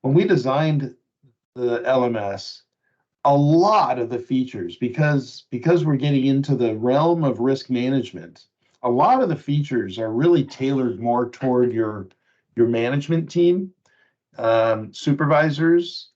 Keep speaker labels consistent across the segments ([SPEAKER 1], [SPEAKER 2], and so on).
[SPEAKER 1] when we designed the LMS, a lot of the features, because we're getting into the realm of risk management, a lot of the features are really tailored more toward your management team, supervisors.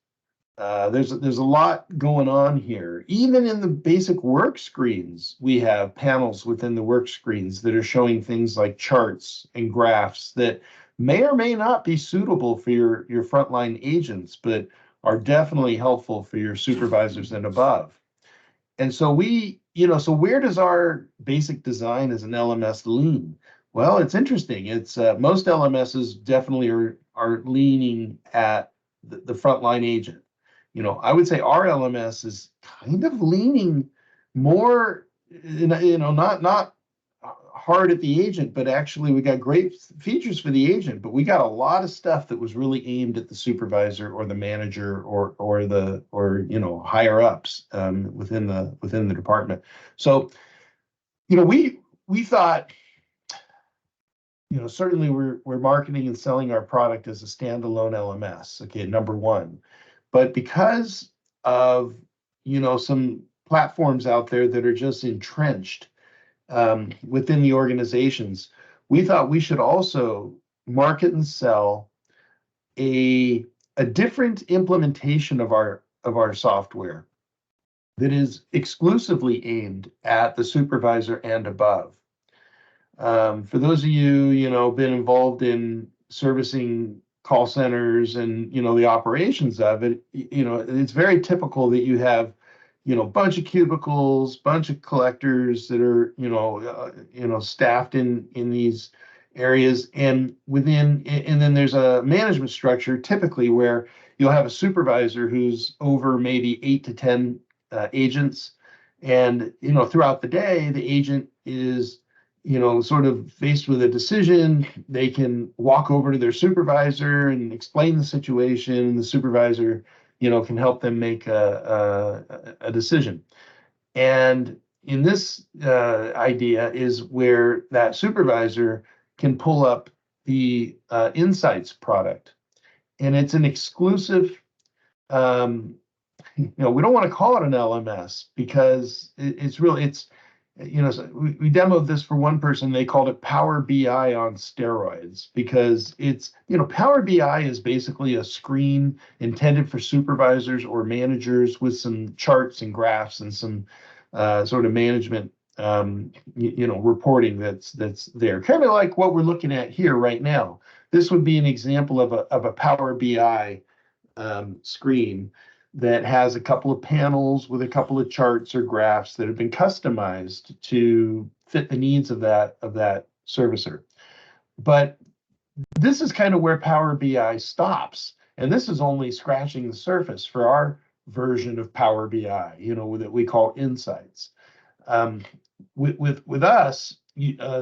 [SPEAKER 1] There's a lot going on here. Even in the basic work screens, we have panels within the work screens that are showing things like charts and graphs that may or may not be suitable for your frontline agents, but are definitely helpful for your supervisors and above. And so so where does our basic design as an LMS lean? Well, it's interesting. It's most LMSs definitely are leaning at the frontline agent. I would say our LMS is kind of leaning more, not hard at the agent, but actually we got great features for the agent, but we got a lot of stuff that was really aimed at the supervisor or the manager or higher ups within the department. So we thought, certainly we're marketing and selling our product as a standalone LMS. Okay, number one. But because of some platforms out there that are just entrenched within the organizations, we thought we should also market and sell a different implementation of our software that is exclusively aimed at the supervisor and above. For those of you, been involved in servicing call centers and the operations of it, it's very typical that you have bunch of cubicles, bunch of collectors that are staffed in these areas, and then there's a management structure typically where you'll have a supervisor who's over maybe 8 to 10 agents, and throughout the day the agent is sort of faced with a decision. They can walk over to their supervisor and explain the situation. The supervisor, can help them make a decision. And in this idea is where that supervisor can pull up the Insights product. And it's an exclusive, we don't want to call it an LMS because it's we demoed this for one person. They called it Power BI on steroids because it's, Power BI is basically a screen intended for supervisors or managers with some charts and graphs and some sort of management, reporting that's there. Kind of like what we're looking at here right now. This would be an example of a Power BI screen that has a couple of panels with a couple of charts or graphs that have been customized to fit the needs of that servicer. But this is kind of where Power BI stops. And this is only scratching the surface for our version of Power BI, that we call Insights. With us,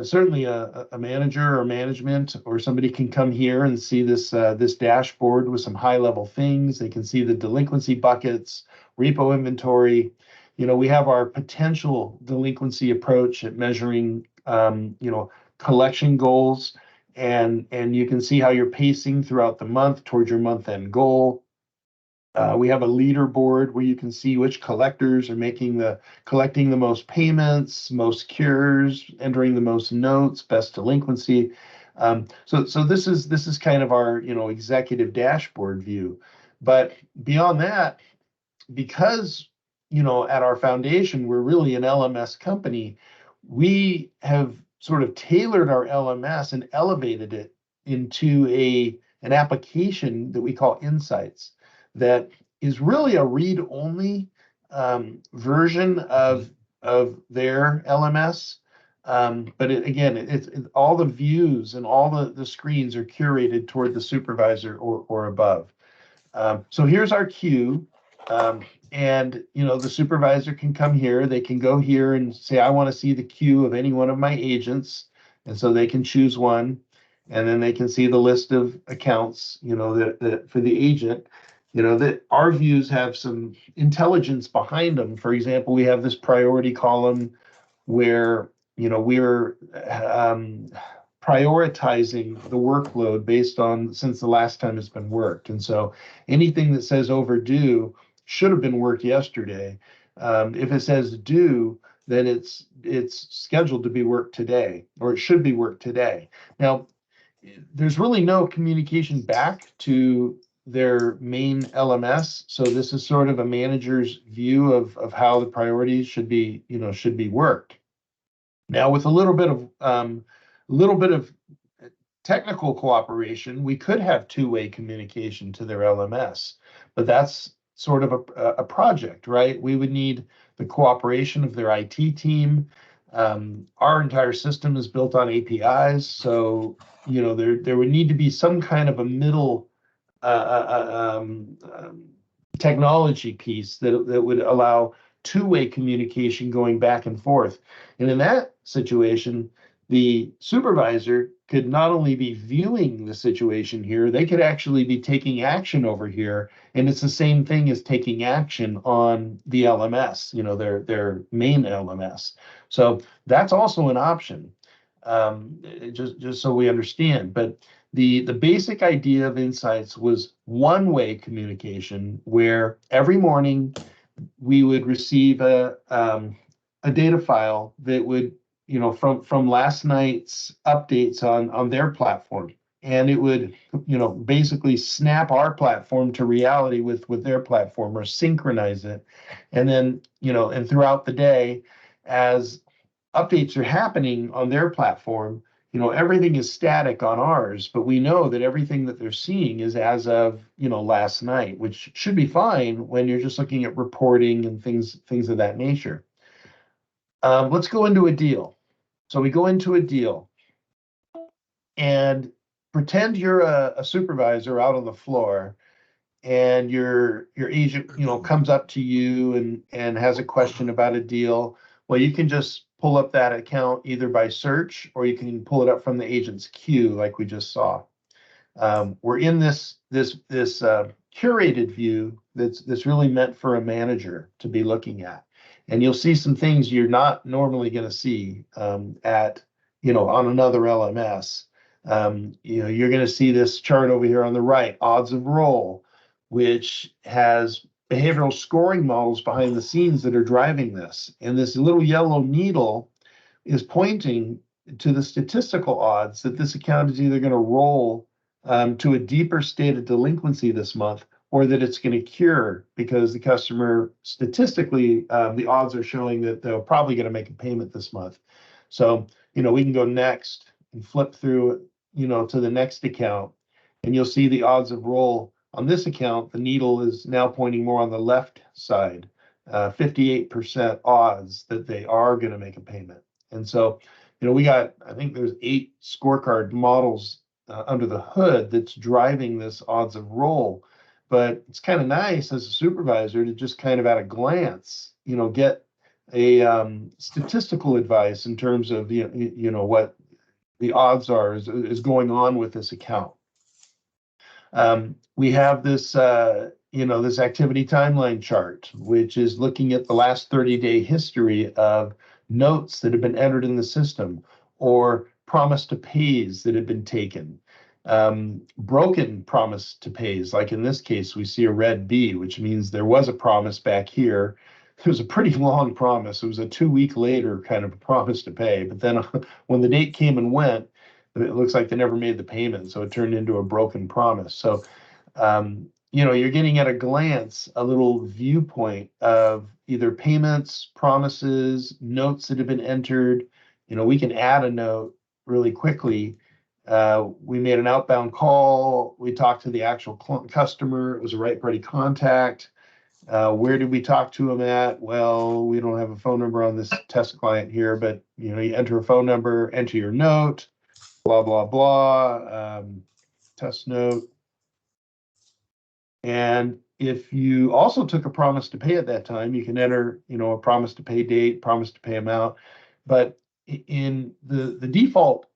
[SPEAKER 1] certainly a manager or management or somebody can come here and see this dashboard with some high-level things. They can see the delinquency buckets, repo inventory. We have our potential delinquency approach at measuring, collection goals, and you can see how you're pacing throughout the month towards your month-end goal. We have a leaderboard where you can see which collectors are collecting the most payments, most cures, entering the most notes, best delinquency. So this is kind of our executive dashboard view. But beyond that, because at our foundation we're really an LMS company, we have sort of tailored our LMS and elevated it into an application that we call Insights, that is really a read-only version of their LMS. But it's all the views and all the screens are curated toward the supervisor or above. So here's our queue. And the supervisor can come here. They can go here and say, I want to see the queue of any one of my agents. And so they can choose one. And then they can see the list of accounts, that for the agent. That our views have some intelligence behind them. For example, we have this priority column where, we're prioritizing the workload based on since the last time it's been worked. And so anything that says overdue should have been worked yesterday. If it says due, then it's scheduled to be worked today, or it should be worked today. Now, there's really no communication back to their main LMS. So this is sort of a manager's view of how the priorities should be, should be worked. Now, with a little bit of technical cooperation, we could have two-way communication to their LMS, but that's sort of a project, right? We would need the cooperation of their IT team. Our entire system is built on APIs, so there would need to be some kind of a middle technology piece that would allow two-way communication going back and forth. And in that situation, the supervisor could not only be viewing the situation here, they could actually be taking action over here. And it's the same thing as taking action on the LMS, their main LMS. So that's also an option, just so we understand. But the basic idea of Insights was one-way communication, where every morning we would receive a data file that would, from last night's updates on their platform, and it would, basically snap our platform to reality with their platform, or synchronize it. And then, and throughout the day, as updates are happening on their platform, everything is static on ours, but we know that everything that they're seeing is as of, last night, which should be fine when you're just looking at reporting and things of that nature. Let's go into a deal. So we go into a deal and pretend you're a supervisor out on the floor, and your agent, comes up to you and has a question about a deal. Well, you can just pull up that account either by search, or you can pull it up from the agent's queue, like we just saw. We're in this curated view that's really meant for a manager to be looking at, and you'll see some things you're not normally going to see on another LMS. You're going to see this chart over here on the right, odds of roll, which has behavioral scoring models behind the scenes that are driving this. And this little yellow needle is pointing to the statistical odds that this account is either going to roll to a deeper state of delinquency this month, or that it's going to cure, because the customer, statistically, the odds are showing that they're probably going to make a payment this month. So, we can go next and flip through, to the next account, and you'll see the odds of roll. On this account, the needle is now pointing more on the left side, 58% odds that they are going to make a payment. And so, we got, I think there's 8 scorecard models under the hood that's driving this odds of roll. But it's kind of nice as a supervisor to just kind of at a glance, get a statistical advice in terms of what the odds are is going on with this account. We have this, this activity timeline chart, which is looking at the last 30-day history of notes that have been entered in the system, or promise to pays that have been taken. Broken promise to pays, like in this case, we see a red B, which means there was a promise back here. It was a pretty long promise. It was a 2-week later kind of a promise to pay. But then when the date came and went, it looks like they never made the payment. So it turned into a broken promise. So, you're getting at a glance a little viewpoint of either payments, promises, notes that have been entered. We can add a note really quickly. We made an outbound call. We talked to the actual customer. It was a right party contact. Where did we talk to them at? Well, we don't have a phone number on this test client here, but you enter a phone number, enter your note, blah, blah, blah, test note. And if you also took a promise to pay at that time, you can enter, a promise to pay date, promise to pay amount. But in the default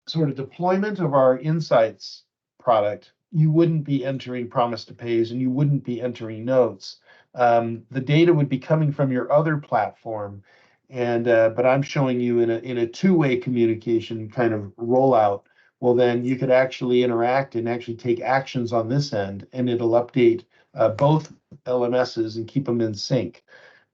[SPEAKER 1] sort of deployment of our Insights product, you wouldn't be entering promise to pays, and you wouldn't be entering notes. The data would be coming from your other platform, And but I'm showing you in a two-way communication kind of rollout. Well, then you could actually interact and actually take actions on this end, and it'll update both LMSs and keep them in sync.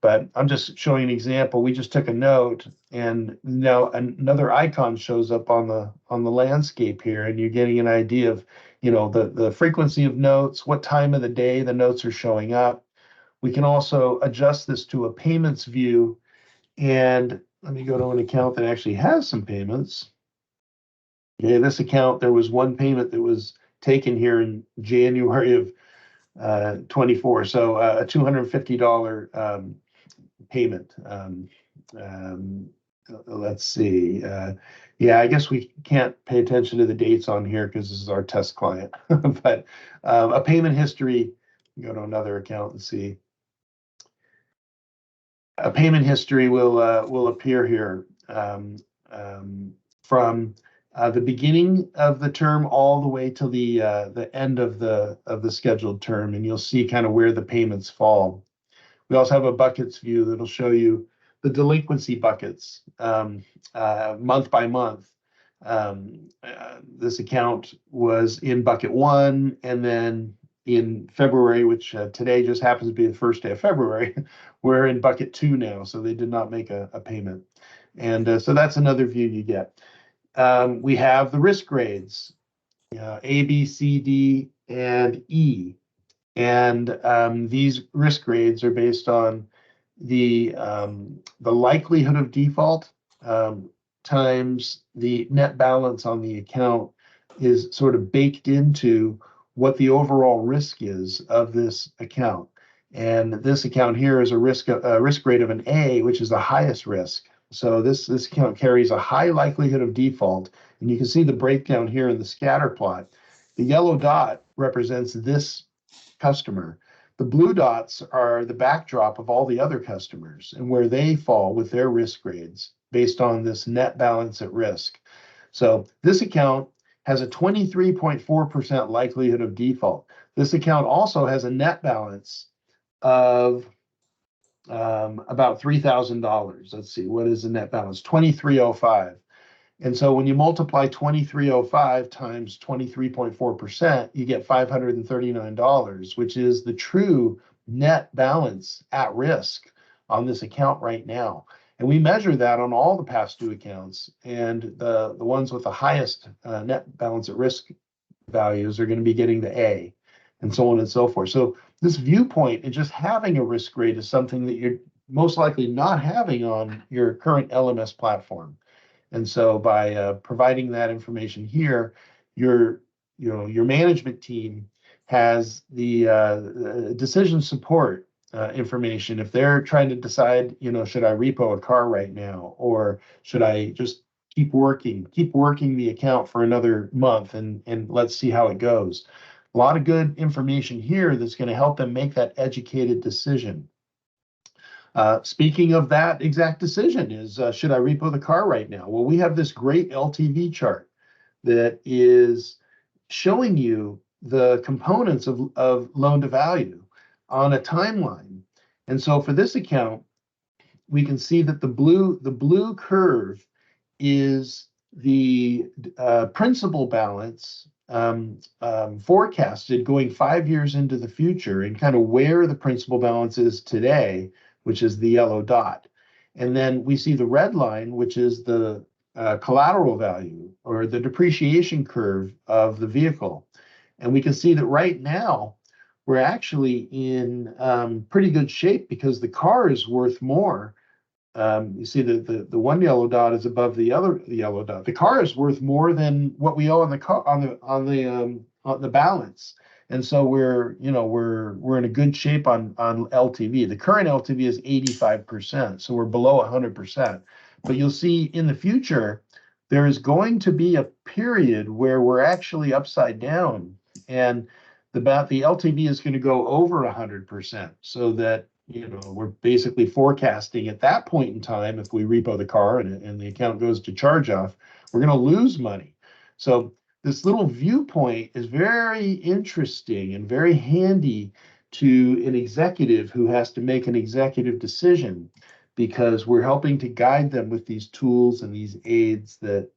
[SPEAKER 1] But I'm just showing an example. We just took a note, and now another icon shows up on the landscape here, and you're getting an idea of, the frequency of notes, what time of the day the notes are showing up. We can also adjust this to a payments view, and let me go to an account that actually has some payments. Okay, this account, there was one payment that was taken here in January of 24, so a $250 payment. Let's see. Yeah, I guess we can't pay attention to the dates on here because this is our test client. But a payment history, go to another account and see. A payment history will appear here from the beginning of the term all the way to the end of the scheduled term, and you'll see kind of where the payments fall. We also have a buckets view that'll show you the delinquency buckets month by month. This account was in bucket 1, and then in February, which today just happens to be the first day of February, we're in bucket 2 now, so they did not make a payment. And so that's another view you get. We have the risk grades, A, B, C, D, and E. And these risk grades are based on the likelihood of default times the net balance on the account is sort of baked into what the overall risk is of this account. And this account here is a risk grade of an A, which is the highest risk. So this account carries a high likelihood of default, and you can see the breakdown here in the scatter plot. The yellow dot represents this customer. The blue dots are the backdrop of all the other customers and where they fall with their risk grades based on this net balance at risk. So this account has a 23.4% likelihood of default. This account also has a net balance of about $3,000. Let's see, what is the net balance? 2305. And so when you multiply 2305 times 23.4%, you get $539, which is the true net balance at risk on this account right now. And we measure that on all the past due accounts, and the ones with the highest net balance at risk values are going to be getting the A, and so on and so forth. So this viewpoint and just having a risk grade is something that you're most likely not having on your current LMS platform. And so by providing that information here, your management team has the decision support information. If they're trying to decide, should I repo a car right now, or should I just keep working the account for another month and let's see how it goes. A lot of good information here that's going to help them make that educated decision. Speaking of that exact decision is, should I repo the car right now? Well, we have this great LTV chart that is showing you the components of loan to value on a timeline. And so for this account, we can see that the blue curve is the principal balance forecasted going 5 years into the future, and kind of where the principal balance is today, which is the yellow dot. And then we see the red line, which is the collateral value or the depreciation curve of the vehicle. And we can see that right now we're actually in pretty good shape because the car is worth more. You see the one yellow dot is above the other yellow dot. The car is worth more than what we owe on the car on the balance. And so we're in a good shape on LTV. The current LTV is 85%, so we're below 100%. But you'll see in the future there is going to be a period where we're actually upside down, and the LTV is going to go over 100%, so that we're basically forecasting at that point in time, if we repo the car and the account goes to charge off, we're going to lose money. So this little viewpoint is very interesting and very handy to an executive who has to make an executive decision, because we're helping to guide them with these tools and these aids that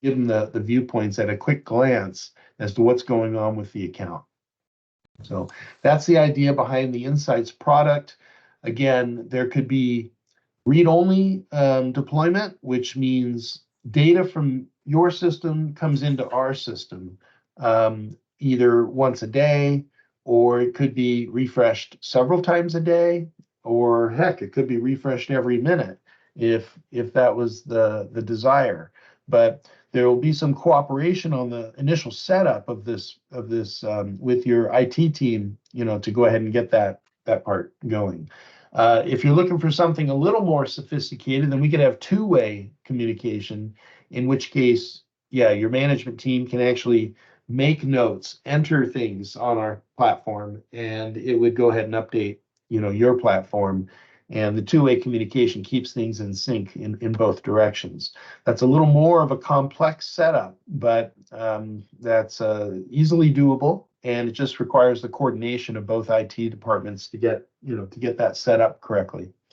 [SPEAKER 1] give them the viewpoints at a quick glance as to what's going on with the account. So that's the idea behind the Insights product. Again, there could be read-only deployment, which means data from your system comes into our system, either once a day, or it could be refreshed several times a day, or heck, it could be refreshed every minute if that was the desire. But there will be some cooperation on the initial setup of this with your IT team, to go ahead and get that part going. If you're looking for something a little more sophisticated, then we could have two-way communication, in which case, yeah, your management team can actually make notes, enter things on our platform, and it would go ahead and update, your platform. And the two-way communication keeps things in sync in both directions. That's a little more of a complex setup, but that's easily doable. And it just requires the coordination of both IT departments to get that set up correctly.